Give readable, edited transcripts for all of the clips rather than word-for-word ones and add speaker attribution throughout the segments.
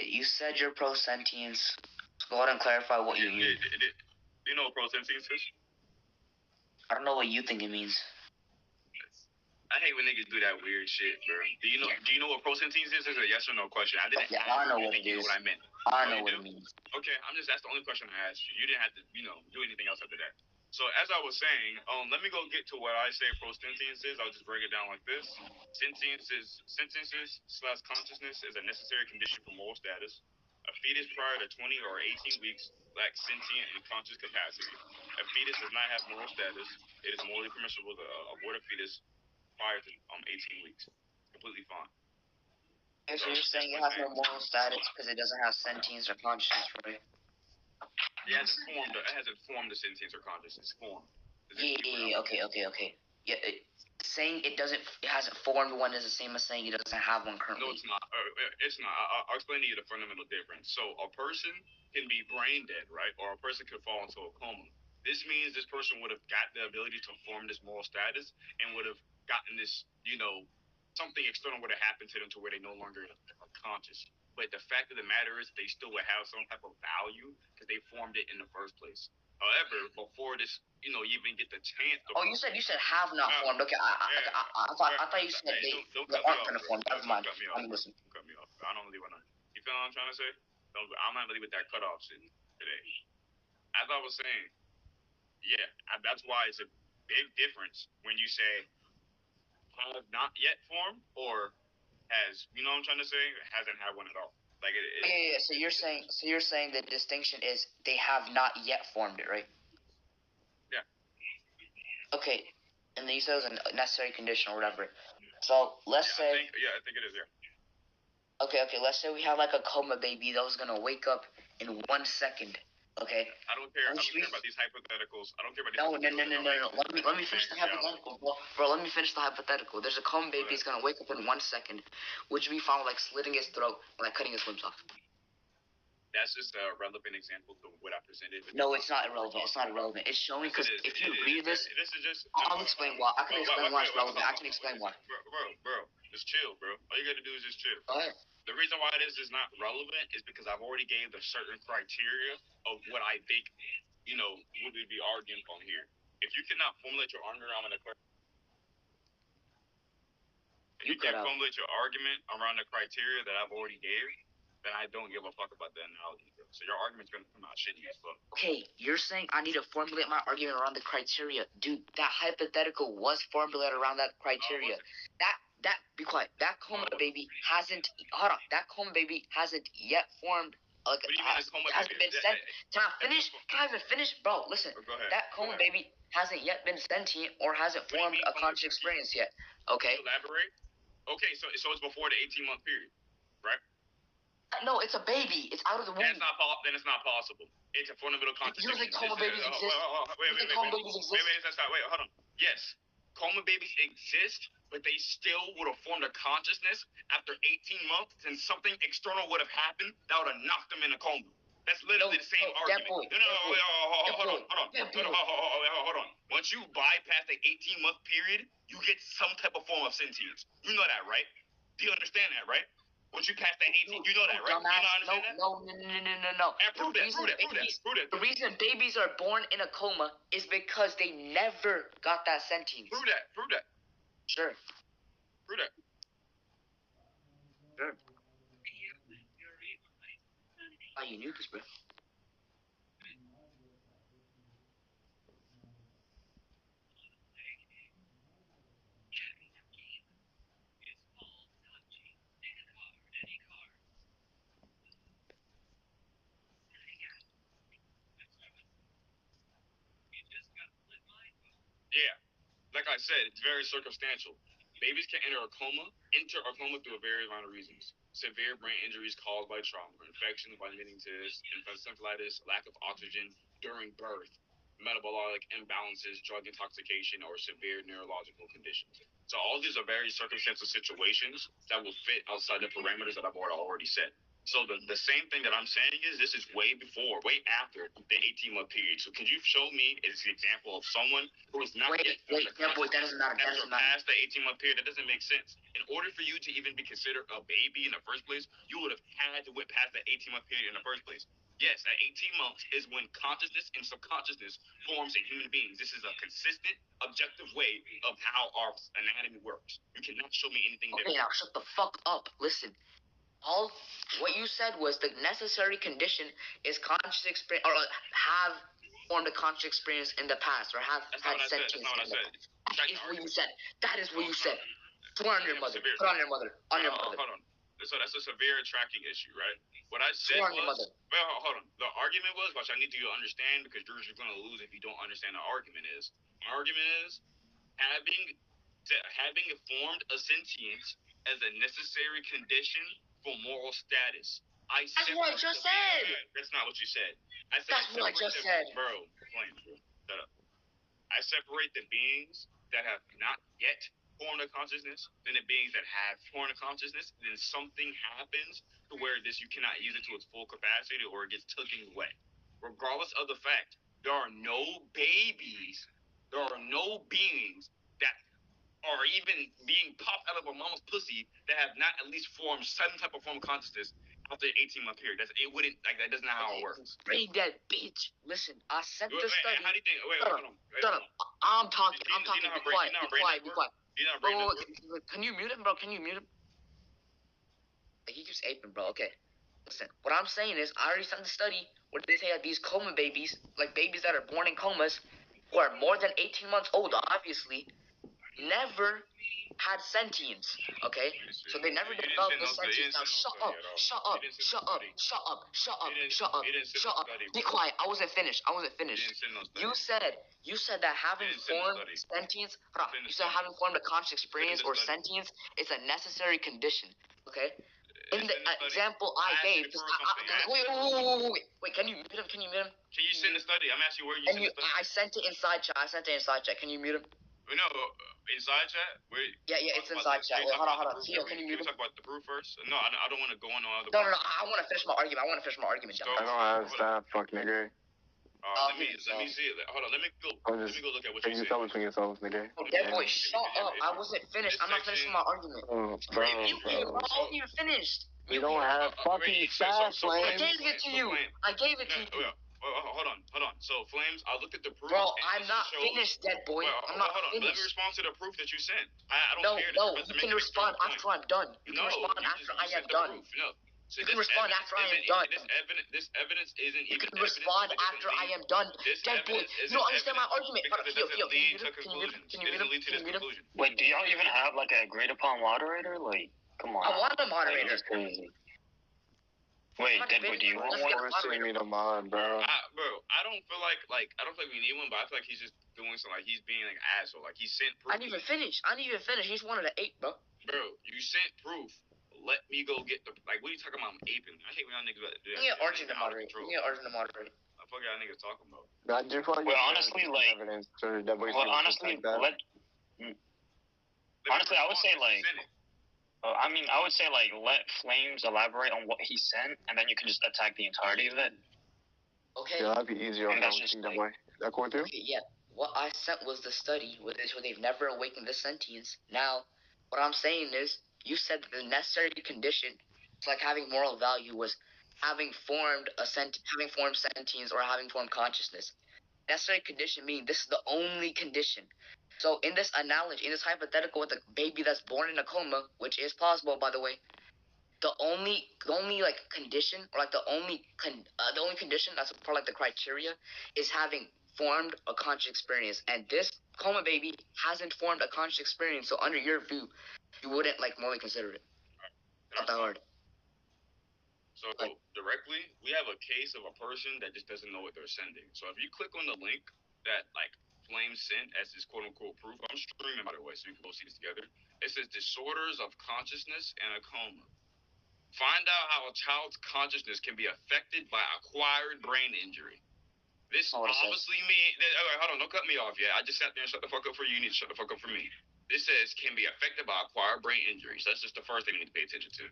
Speaker 1: You said you're pro sentience. Go ahead and clarify what you mean.
Speaker 2: Do you know what pro sentience is?
Speaker 1: I don't know what you think it means.
Speaker 2: I hate when niggas do that weird shit, bro. Do you know what pro sentience is? Is a yes or no question. I didn't.
Speaker 1: Yeah, I know what it is.
Speaker 2: You know what I meant.
Speaker 1: I know what it means.
Speaker 2: Okay, that's the only question I asked you. You didn't have to, do anything else after that. So as I was saying, let me go get to what I say pro sentience is. I'll just break it down like this. Sentiences slash consciousness is a necessary condition for moral status. A fetus prior to 20 or 18 weeks lacks sentient and conscious capacity. A fetus does not have moral status. It is morally permissible to abort a fetus prior to 18 weeks. Completely fine.
Speaker 1: So you're saying it has no moral status because it doesn't have sentience or consciousness, right?
Speaker 2: It hasn't formed the sentience or consciousness. Formed.
Speaker 1: Yeah. Okay. Yeah. Saying it hasn't formed one is the same as saying it doesn't have one currently.
Speaker 2: No, it's not. It's not. I'll explain to you the fundamental difference. So a person can be brain dead, right? Or a person could fall into a coma. This means this person would have got the ability to form this moral status and would have gotten this, something external would have happened to them to where they no longer are conscious. But the fact of the matter is they still would have some type of value because they formed it in the first place. However, before this, you even get the chance to.
Speaker 1: Oh, you said have not formed. Okay, I thought you said they aren't going to form. Never mind. I'm listening.
Speaker 2: Don't cut me off. I don't really want to. You feel what I'm trying to say? I'm not really with that cutoff shit today. As I was saying, yeah, that's why it's a big difference when you say have not yet formed or has. You know what I'm trying to say? Hasn't had one at all. Like
Speaker 1: yeah. So you're saying the distinction is they have not yet formed it, right?
Speaker 2: Yeah.
Speaker 1: Okay, and then you said it was a necessary condition or whatever. So let's say.
Speaker 2: I think it is. Yeah.
Speaker 1: Okay. Let's say we have like a coma baby that was gonna wake up in 1 second. Okay.
Speaker 2: I don't care about these hypotheticals. I don't care about these.
Speaker 1: No. Let me finish the hypothetical, bro. Let me finish the hypothetical. There's a coma baby. He's gonna wake up in 1 second, which we found like slitting his throat and like cutting his limbs off.
Speaker 2: That's just a relevant example to what I presented.
Speaker 1: No, it's not irrelevant. It's not irrelevant. It's showing because if you read this is just. I'll explain why. I can explain why it's relevant. I can explain why.
Speaker 2: Bro, just chill, bro. All you gotta do is just chill.
Speaker 1: Go ahead.
Speaker 2: The reason why this is not relevant is because I've already gave the certain criteria of what I think, would we be arguing on here. If you cannot formulate your argument around the criteria that I've already gave, then I don't give a fuck about the analogy. So your argument's gonna come out shitty as fuck.
Speaker 1: Okay, you're saying I need to formulate my argument around the criteria. Dude, that hypothetical was formulated around that criteria. Be quiet. That coma baby hasn't. Hold on. That coma baby hasn't yet formed. Like, hasn't been sent. Can I finish? Can I even finish, bro? Listen. That coma baby hasn't yet been sentient or hasn't formed a conscious experience yet. Okay.
Speaker 2: Elaborate. Okay, so it's before the 18-month period, right?
Speaker 1: No, it's a baby. It's out of the womb.
Speaker 2: Then it's not possible. It's a fundamental contradiction.
Speaker 1: You think coma babies exist?
Speaker 2: Wait, hold on. Yes, coma babies exist, but they still would have formed a consciousness after 18 months, and something external would have happened that would have knocked them in a coma. That's literally the same argument. Hold on. Once you bypass the 18-month period, you get some type of form of sentience. You know that, right? Do you understand that, right? Once you pass that 18, you know that, right?
Speaker 1: No.
Speaker 2: And prove that.
Speaker 1: The reason babies are born in a coma is because they never got that sentience.
Speaker 2: Prove that.
Speaker 1: Sure.
Speaker 2: Prove that.
Speaker 1: Sure. Oh, you knew this, bro.
Speaker 2: Yeah. Like I said, it's very circumstantial. Babies can enter a coma through a variety of reasons. Severe brain injuries caused by trauma, infections by meningitis, encephalitis, lack of oxygen during birth, metabolic imbalances, drug intoxication, or severe neurological conditions. So all these are very circumstantial situations that will fit outside the parameters that I've already set. So the same thing that I'm saying is this is way before, way after the 18-month period. So could you show me as an example of someone who is not yet
Speaker 1: deadboy, that doesn't matter. That doesn't matter.
Speaker 2: past the 18-month period? That doesn't make sense. In order for you to even be considered a baby in the first place, you would have had to went past the 18-month period in the first place. Yes, at 18 months is when consciousness and subconsciousness forms in human beings. This is a consistent, objective way of how our anatomy works. You cannot show me anything
Speaker 1: Okay,
Speaker 2: different.
Speaker 1: now shut the fuck up. Listen. All what you said was the necessary condition is conscious experience or have formed a conscious experience in the past or have had sentience.
Speaker 2: That's not what I said.
Speaker 1: That is what you said. That is what you said. Swear on your mother. Put on your mother. On your mother.
Speaker 2: Hold on. So that's a severe tracking issue, right? What I said was, well, hold on. The argument was, which I need you to understand because you're just going to lose if you don't understand the argument is. The argument is having formed a sentience as a necessary condition for moral status.
Speaker 1: That's what I just said.
Speaker 2: That's not what you said. I said
Speaker 1: that's what I just said.
Speaker 2: Bro, Flames, bro. Shut up. I separate the beings that have not yet formed a consciousness than the beings that have formed a consciousness. Then something happens to where you cannot use it to its full capacity or it gets taken away. Regardless of the fact, there are no babies, there are no beings that are even being popped out of a mama's pussy that have not at least formed some type of form of consciousness after the 18-month period. It wouldn't, like, that doesn't know how it works.
Speaker 1: Brain dead, bitch. Listen, I sent the study.
Speaker 2: How do you think?
Speaker 1: Hold on. I'm talking. Be quiet. Can you mute him, bro? Can you mute him? He keeps aping, bro. Okay. Listen, what I'm saying is, I already sent the study where they say that these coma babies, like babies that are born in comas, who are more than 18 months old, obviously, never had sentience, okay? So they never developed the sentience. Now shut up. Be quiet. I wasn't finished. You said that having formed sentience, you said having formed a conscious experience or sentience is a necessary condition, okay? In the example I gave, wait, can you mute him?
Speaker 2: Can you send the study? I'm asking you where you sent the study.
Speaker 1: I sent it inside chat. Can you mute him?
Speaker 2: No, inside chat?
Speaker 1: Yeah, it's inside chat. Wait, hold on. Theo, can you mute him?
Speaker 2: Talk about the proof first? No, I don't want to go on other.
Speaker 1: No, I want to finish my argument.
Speaker 3: I don't have that, fuck nigga.
Speaker 2: Let me see it. Hold on, let me go look at what you said.
Speaker 3: You tell between yourselves, nigga.
Speaker 1: Oh, deadboy, shut up. I wasn't finished. I'm not finishing my argument.
Speaker 3: Bro.
Speaker 1: I wasn't even finished.
Speaker 3: You don't have fucking stats, Flames.
Speaker 1: I gave it to you.
Speaker 2: Hold on. So, Flames, I looked at the proof.
Speaker 1: Bro, I'm not finished, deadboy. I'm not finished.
Speaker 2: Let me respond to the proof that you sent. I don't care.
Speaker 1: No, you can respond after I'm done. You can respond after I am done.
Speaker 2: So
Speaker 1: you can respond after I am done.
Speaker 2: This evidence isn't even.
Speaker 1: You can respond after I am done. Deadboy, you don't understand my argument. Can you mute him?
Speaker 4: Wait, do y'all even have like a agreed upon moderator? Like, come on.
Speaker 1: I want a moderator.
Speaker 4: That's crazy. Wait, Deadboy, do you want one?
Speaker 3: Forcing me to mod, bro.
Speaker 2: I don't feel like we need one, but I feel like he's just doing something, like he's being like an asshole. Like he sent proof.
Speaker 1: I didn't even finish. He's one of the 8, bro.
Speaker 2: Bro, you sent proof. Let me go get the, like, what are you talking about? I'm aping. I hate when y'all niggas do that.
Speaker 1: You need Arjun to moderate. What
Speaker 2: the fuck y'all niggas talking about?
Speaker 3: I do feel like
Speaker 4: honestly, like, honestly, I would say, like, I would say, like, let Flames elaborate on what he sent, and then you can just attack the entirety of it.
Speaker 1: Okay.
Speaker 3: Yeah, that'd be easier on that way. That go through?
Speaker 1: Okay, yeah. What I sent was the study where they've never awakened the sentience. Now, what I'm saying is, you said that the necessary condition, it's like having moral value, was having formed sentience or having formed consciousness. Necessary condition meaning this is the only condition. So in this analogy, in this hypothetical with a baby that's born in a coma, which is possible, by the way, the only like condition, or like the only condition that's part of like the criteria, is having formed a conscious experience. And this coma baby hasn't formed a conscious experience, so under your view, you wouldn't like morally consider it. Not that hard.
Speaker 2: So directly, we have a case of a person that just doesn't know what they're sending. So if you click on the link that like Flames sent as his quote unquote proof, I'm streaming by the way, so you can go see this together. It says disorders of consciousness and a coma. Find out how a child's consciousness can be affected by acquired brain injury. This obviously means hold on, don't cut me off yet. I just sat there and shut the fuck up for you. You need to shut the fuck up for me. This says can be affected by acquired brain injury. So that's just the first thing you need to pay attention to.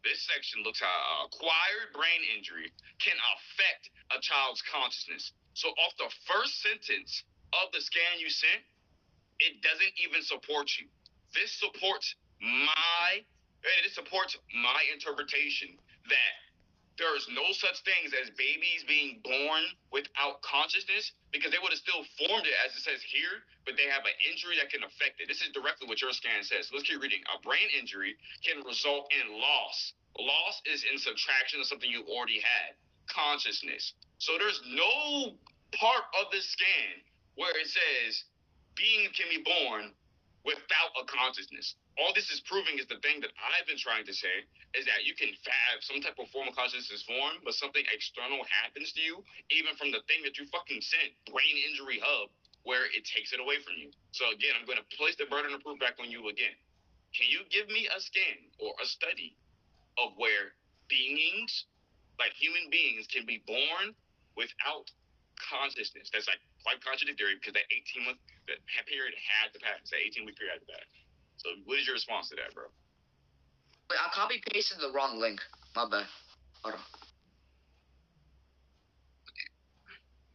Speaker 2: This section looks at how acquired brain injury can affect a child's consciousness. So off the first sentence of the scan you sent, it doesn't even support you. This supports my interpretation that there's no such things as babies being born without consciousness, because they would have still formed it as it says here, but they have an injury that can affect it. This is directly what your scan says. So let's keep reading. A brain injury can result in loss. Loss is in subtraction of something you already had, consciousness. So there's no part of this scan where it says being can be born without a consciousness. All this is proving is the thing that I've been trying to say, is that you can have some type of form of consciousness form, but something external happens to you, even from the thing that you fucking sent, brain injury hub, where it takes it away from you. So again, I'm going to place the burden of proof back on you again. Can you give me a scan or a study of where beings, like human beings, can be born without consciousness? That's like quite contradictory, because that 18-month period had to pass. That 18-week period had to pass. So what is your response to that, bro?
Speaker 1: Wait, I copy pasted the wrong link. My bad. Hold on.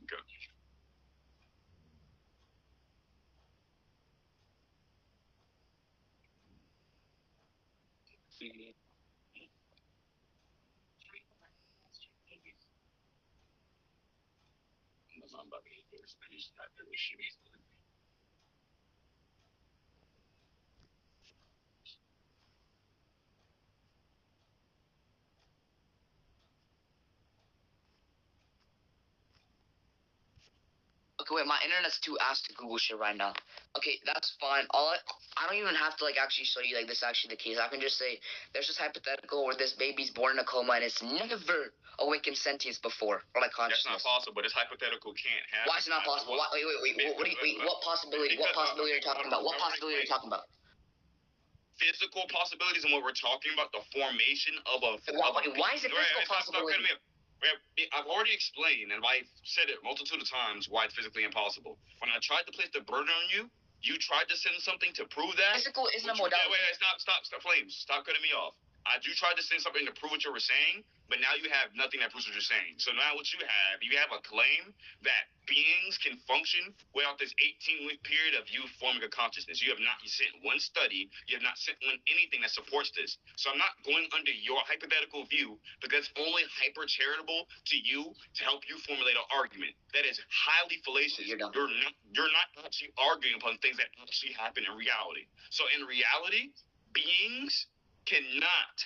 Speaker 2: Okay.
Speaker 1: Okay, wait, my internet's too ass to Google shit right now. Okay, that's fine. I don't even have to like actually show you like this is actually the case. I can just say there's this hypothetical where this baby's born in a coma and it's never awakened sentience before, or like consciousness.
Speaker 2: That's not possible. This hypothetical can't happen.
Speaker 1: Why is it not possible? Wait. What possibility? What possibility are you talking about? What possibility are you talking about?
Speaker 2: Physical possibilities, and what we're talking about, the formation of a.
Speaker 1: Why is it physical possibility?
Speaker 2: I've already explained, and I've said it multitude of times, why it's physically impossible. When I tried to place the burden on you, you tried to send something to prove that.
Speaker 1: Physical isn't a modality.
Speaker 2: Wait, stop, Flames. Stop cutting me off. You tried to send something to prove what you were saying, but now you have nothing that proves what you're saying. So now what you have a claim that beings can function without this 18-week period of you forming a consciousness. You have not sent one study. You have not sent one anything that supports this. So I'm not going under your hypothetical view, because it's only hyper charitable to you to help you formulate an argument that is highly fallacious. You're not actually arguing upon things that actually happen in reality. So in reality, beings cannot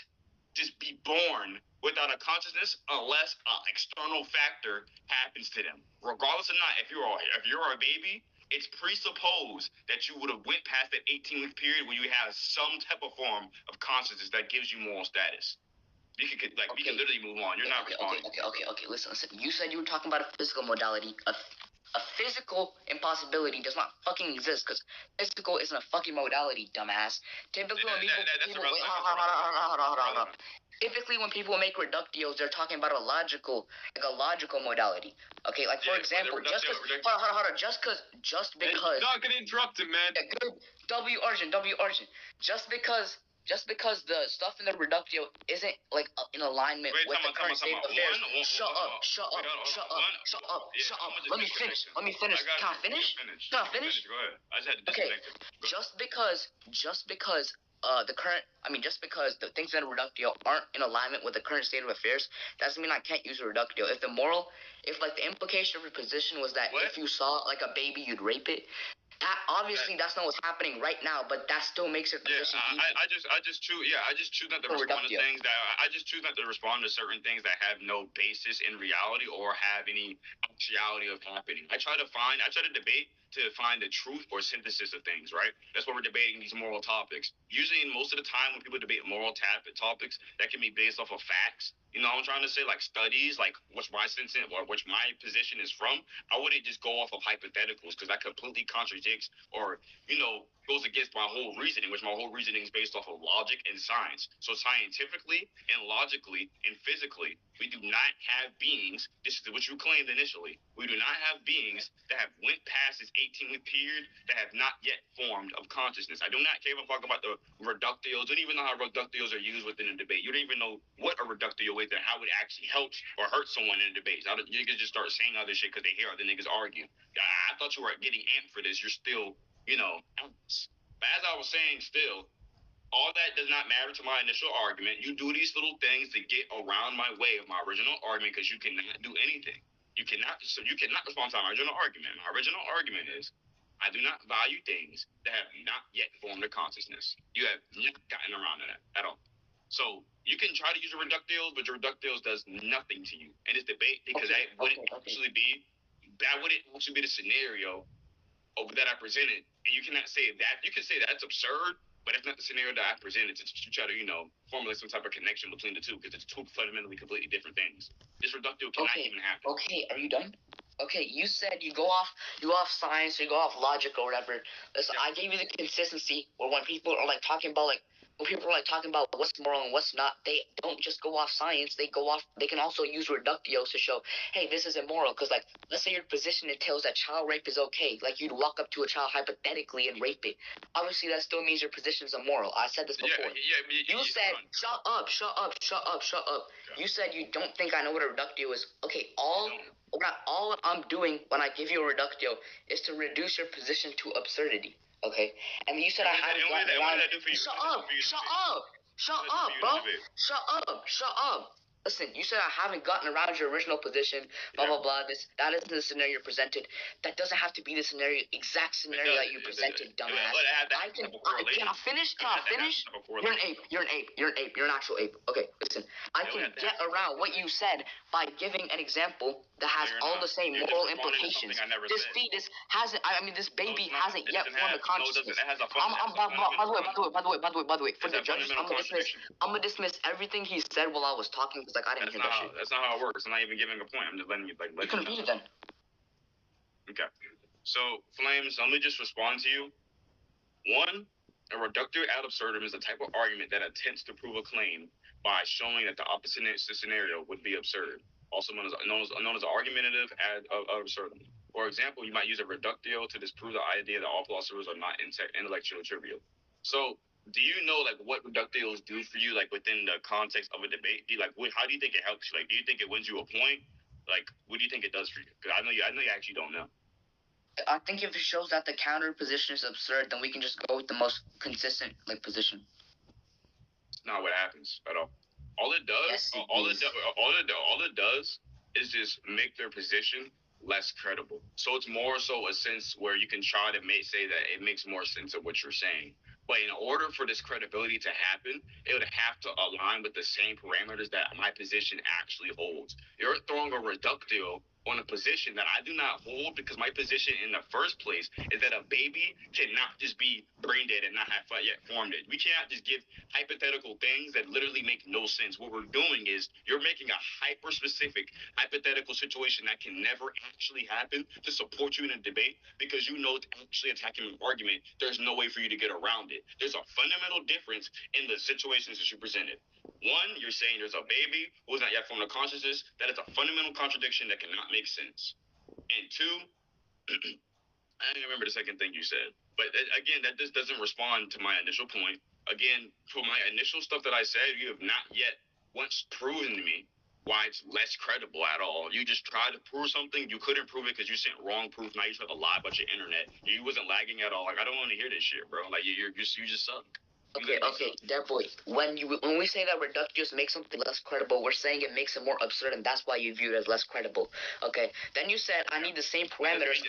Speaker 2: just be born without a consciousness unless an external factor happens to them. Regardless of not, if you're a baby, it's presupposed that you would have went past that 18-week period where you have some type of form of consciousness that gives you moral status. We can literally move on. You're not responding.
Speaker 1: Okay. Listen. You said you were talking about a physical modality. A physical impossibility does not fucking exist, because physical isn't a fucking modality, dumbass. Typically, when Typically, when people make reductios, they're talking about a logical modality. Okay, like for example, just because.
Speaker 3: Not gonna interrupt him, man.
Speaker 1: Yeah, good. W Arjun. Just because the stuff in the reductio isn't like in alignment with the current state of affairs. Shut up. Let me finish. Can I finish?
Speaker 2: Go ahead. I just had to disconnect it.
Speaker 1: Just because the things in the reductio aren't in alignment with the current state of affairs, doesn't mean I can't use a reductio. If the implication of your position was that if you saw like a baby, you'd rape it, obviously that's not what's happening right now, but that still makes your position.
Speaker 2: I just choose not to respond to things that I just choose not to respond to certain things that have no basis in reality or have any actuality of happening. I try to debate to find the truth or synthesis of things, right? That's what we're debating, these moral topics. Usually, most of the time when people debate moral topics, that can be based off of facts. You know what I'm trying to say? Like studies, like which my position is from. I wouldn't just go off of hypotheticals, because that completely contradicts or, goes against my whole reasoning, which my whole reasoning is based off of logic and science. So scientifically and logically and physically, We do not have beings. This is what you claimed initially. We do not have beings that have went past this 18-week period that have not yet formed of consciousness. I do not care if I'm talking about the reductios. You don't even know how reductios are used within a debate. You don't even know what a reductio is and how it actually helps or hurts someone in a debate. You can just start saying other shit because they hear other niggas argue. I thought you were getting amped for this. You're still, but as I was saying, still, all that does not matter to my initial argument. You do these little things to get around my way of my original argument because you cannot do anything. You cannot respond to my original argument. My original argument is I do not value things that have not yet formed a consciousness. You have not gotten around to that at all. So you can try to use your reductios, but your reductios does nothing to you in this debate because that wouldn't actually be the scenario that I presented. And you cannot say that. You can say that's absurd, but that's not the scenario that I presented to try to, formulate some type of connection between the two because it's two fundamentally completely different things. This reductio cannot even happen.
Speaker 1: Okay, are you done? Okay, you said you go off science, you go off logic or whatever. Listen, yeah. I gave you the consistency where when people are talking about what's moral and what's not, they don't just go off science. They can also use reductios to show, hey, this is immoral. Because let's say your position entails that child rape is okay. You'd walk up to a child hypothetically and rape it. Obviously, that still means your position is immoral. I said this before. You said, shut up. Okay. You said you don't think I know what a reductio is. Okay, all I'm doing when I give you a reductio is to reduce your position to absurdity. Okay, and you said I haven't gotten around. Shut up, bro. Shut up. Listen, you said I haven't gotten around your original position. Blah blah blah. That isn't the scenario you presented. That doesn't have to be the exact scenario that you presented, dumbass. Can I finish? You're an ape. You're an actual ape. Okay, listen. I can get around what you said by giving an example that has all the same moral implications. This fetus hasn't. This baby hasn't yet formed a consciousness. By the way, for the judges, I'm gonna dismiss everything he said while I was talking because I didn't hear that shit.
Speaker 2: That's not how it works. I'm not even giving a point. I'm just letting you
Speaker 1: You can repeat it then.
Speaker 2: Okay. So, Flames, let me just respond to you. One, a reductio ad absurdum is a type of argument that attempts to prove a claim by showing that the opposite scenario would be absurd, also known as argumentative ad absurdum. For example, you might use a reductio to disprove the idea that all philosophers are not intellectually trivial. So, do you know what reductios do for you within the context of a debate? How do you think it helps you? Do you think it wins you a point? What do you think it does for you? Because I know you actually don't know.
Speaker 1: I think if it shows that the counter position is absurd, then we can just go with the most consistent position.
Speaker 2: It's not what happens at all. All it does, all it does is just make their position less credible. So it's more so a sense where you can try to say that it makes more sense of what you're saying. But in order for this credibility to happen, it would have to align with the same parameters that my position actually holds. You're throwing a reductio on a position that I do not hold because my position in the first place is that a baby cannot just be brain dead and not have yet formed it. We cannot just give hypothetical things that literally make no sense. What we're doing is you're making a hyper-specific hypothetical situation that can never actually happen to support you in a debate because you know it's actually attacking an argument. There's no way for you to get around it. There's a fundamental difference in the situations that you presented. One, you're saying there's a baby who's not yet formed a consciousness. That is a fundamental contradiction that cannot make sense. And two, I don't remember the second thing you said. But again, that just doesn't respond to my initial point. Again, for my initial stuff that I said, you have not yet once proven to me why it's less credible at all. You just tried to prove something. You couldn't prove it because you sent wrong proof. Now you tried to lie about your internet. You wasn't lagging at all. I don't want to hear this shit, bro. You just suck.
Speaker 1: Okay, deadboy. When we say that reductios make something less credible, we're saying it makes it more absurd, and that's why you view it as less credible. Okay. Then you said I need the same parameters.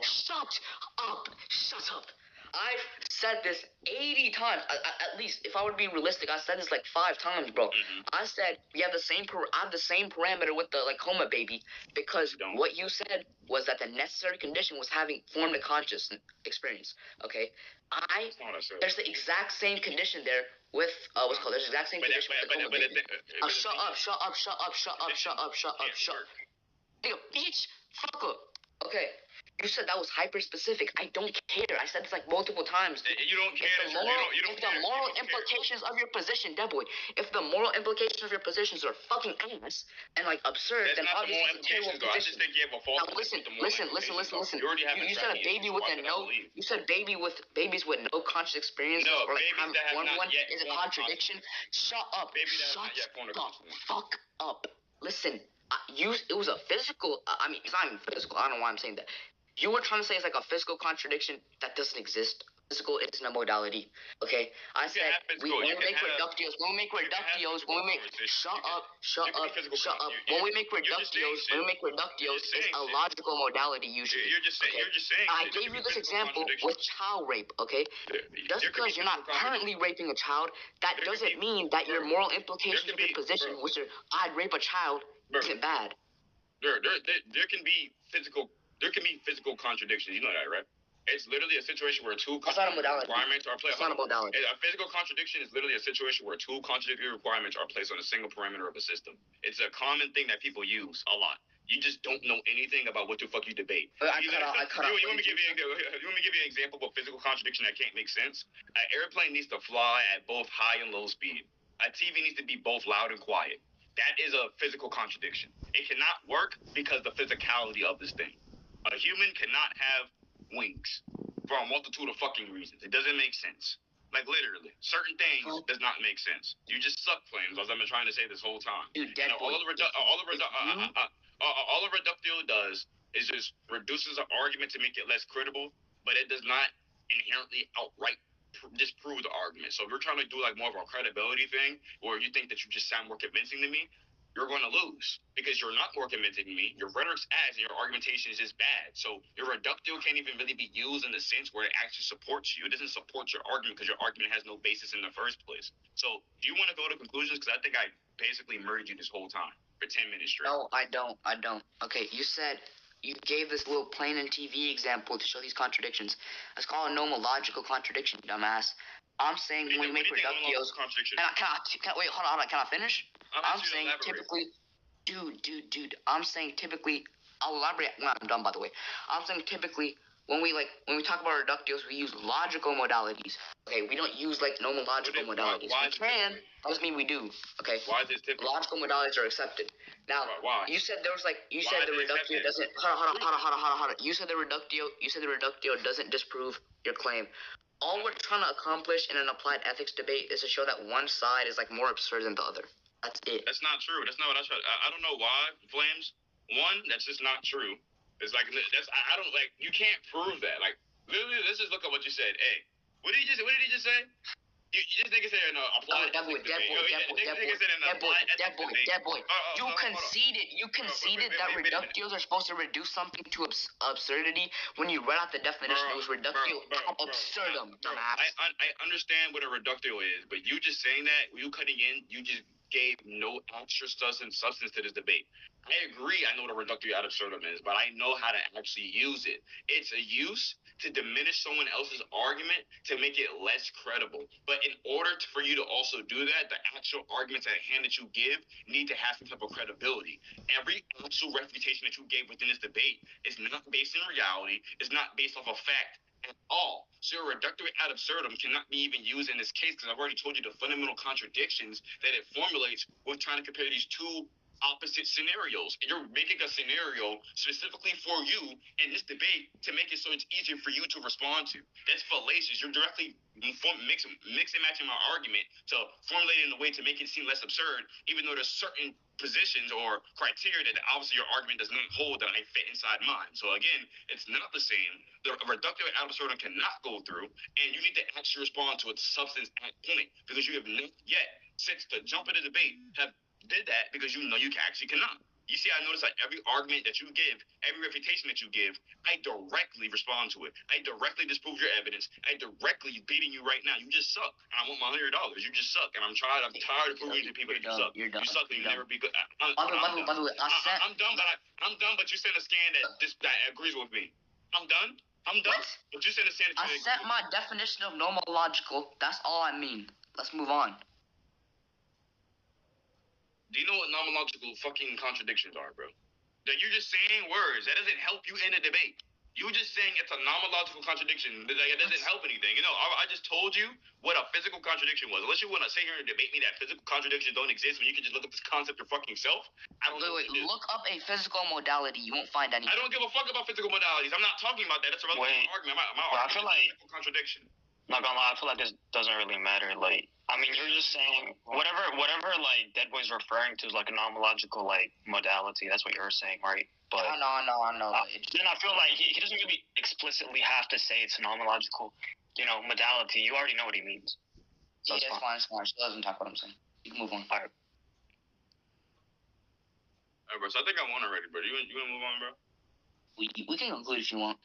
Speaker 1: Shut up. I've said this 80 times, at least. If I were to be realistic, I said this 5 times, bro. Mm-hmm. I said we have the same parameter with the coma baby because what you said was that the necessary condition was having formed a conscious experience. Okay, there's the exact same condition there with there's the exact same condition with the coma baby. Shut up. Nigga, bitch, fuck up. Okay. You said that was hyper-specific. I don't care. I said this like multiple times.
Speaker 2: You don't care.
Speaker 1: If the moral implications of your position, Deadboy, if the moral implications of your positions are fucking ass and like absurd,
Speaker 2: then obviously it's a terrible position. I just think you have a false.
Speaker 1: Now listen. You said a baby with a no. You said babies with no conscious experience or like haven't formed one is a contradiction. Shut up. Shut the fuck up. Listen. It was a physical. I mean, it's not even physical. I don't know why I'm saying that. You were trying to say it's like a physical contradiction that doesn't exist. Physical isn't a modality. Okay, I said when we make reductios, shut up. When we make reductios, it's a logical modality usually.
Speaker 2: You're just saying.
Speaker 1: I gave you this example with child rape. Okay, just because you're not currently raping a child, that doesn't mean that your moral implications of your position, which are I'd rape a child, isn't bad.
Speaker 2: There can be physical contradictions. You know that, right? It's literally a situation where two requirements are placed. A physical contradiction is literally a situation where two contradictory requirements are placed on a single parameter of a system. It's a common thing that people use a lot. You just don't know anything about what the fuck you debate. You want me to give you an example of a physical contradiction that can't make sense? An airplane needs to fly at both high and low speed. A TV needs to be both loud and quiet. That is a physical contradiction. It cannot work because the physicality of this thing. A human cannot have wings for a multitude of fucking reasons. It doesn't make sense. Like literally, certain things does not make sense. You just suck, Flames, as I've been trying to say this whole time.
Speaker 1: Dude,
Speaker 2: all a reductio does is just reduces an argument to make it less credible, but it does not inherently outright disprove the argument. So if you're trying to do like more of a credibility thing, or you think that you just sound more convincing to me, you're going to lose because you're not more convincing to me. Your rhetoric's ass and your argumentation is just bad. So your reductio can't even really be used in the sense where it actually supports you. It doesn't support your argument because your argument has no basis in the first place. So do you want to go to conclusions? Because I think I basically murdered you this whole time for 10 minutes straight.
Speaker 1: No, I don't. Okay, you said you gave this little plain and TV example to show these contradictions. That's called a nomological contradiction, dumbass. I'm saying when you make reductios. Wait, hold on. Can I finish? I'm saying typically, dude. I'm saying typically. I'll elaborate when I'm done. By the way, I'm saying typically when we talk about reductios, we use logical modalities. Okay, we don't use like nomological modalities. We can. Doesn't mean we do. Okay.
Speaker 2: Why is this typical?
Speaker 1: Logical modalities are accepted. Now,
Speaker 2: why?
Speaker 1: You said there was like you said the reductio doesn't. Hold on. You said the reductio doesn't disprove your claim. All we're trying to accomplish in an applied ethics debate is to show that one side is like more absurd than the other. That's it.
Speaker 2: That's not true. That's not what I tried. I don't know why, Flames. One, that's just not true. It's like I don't like. You can't prove that. Like literally, let's just look at what you said. Hey, what did he just say? You just nigga said applied.
Speaker 1: Deadboy. You conceded that reductios are supposed to reduce something to absurdity when you read out the definition. It was reductio ad absurdum, dumbass.
Speaker 2: I understand what a reductio is, but you just saying that, you cutting in, you just gave no extra substance to this debate. I agree, I know what a reductio ad absurdum is, but I know how to actually use it. It's a use to diminish someone else's argument to make it less credible. But in order for you to also do that, the actual arguments at hand that you give need to have some type of credibility. Every actual refutation that you gave within this debate is not based in reality, it's not based off of fact at all. So your reductio ad absurdum cannot be even used in this case because I've already told you the fundamental contradictions that it formulates with trying to compare these two opposite scenarios. You're making a scenario specifically for you in this debate to make it so it's easier for you to respond to. That's fallacious. You're directly mix and matching my argument to formulate it in a way to make it seem less absurd, even though there's certain positions or criteria that obviously your argument does not hold that I fit inside mine. So again, it's not the same. The reductio ad absurdum cannot go through, and you need to actually respond to its substance at point because you have not yet, since the jump of the debate, have did that because you know you actually cannot. You see, I notice that every argument that you give, every refutation that you give, I directly respond to it. I directly disprove your evidence. I directly beating you right now. You just suck. And I want my $100. You just suck. And I'm tired of proving to people that you suck.
Speaker 1: You're done.
Speaker 2: You suck and you never be good.
Speaker 1: By the way,
Speaker 2: I'm done, but you sent a scan that agrees with me. I'm done.
Speaker 1: What?
Speaker 2: But you sent a scan that
Speaker 1: I sent my definition of nomological. That's all I mean. Let's move on.
Speaker 2: Do you know what nomological fucking contradictions are, bro? That you're just saying words. That doesn't help you in a debate. You just saying it's a nomological contradiction. It doesn't help anything. You know, I just told you what a physical contradiction was. Unless you want to sit here and debate me that physical contradictions don't exist when you can just look up this concept your fucking self. I don't know.
Speaker 1: Wait, look up a physical modality. You won't find anything.
Speaker 2: I don't give a fuck about physical modalities. I'm not talking about that. That's a relevant argument. My argument
Speaker 4: I feel like
Speaker 2: is a contradiction.
Speaker 4: Not gonna lie, I feel like this doesn't really matter. Like, I mean, you're just saying whatever like Deadboy's referring to is like a nomological like modality. That's what you're saying, right? But
Speaker 1: I know.
Speaker 4: Then I feel like he doesn't really explicitly have to say it's a nomological, modality. You already know what he means. So
Speaker 1: yeah, it's fine. She doesn't talk what I'm saying. You can move on.
Speaker 4: Alright.
Speaker 2: Alright, bro. So I think I won already, bro. You wanna move on, bro?
Speaker 1: We can conclude if you want.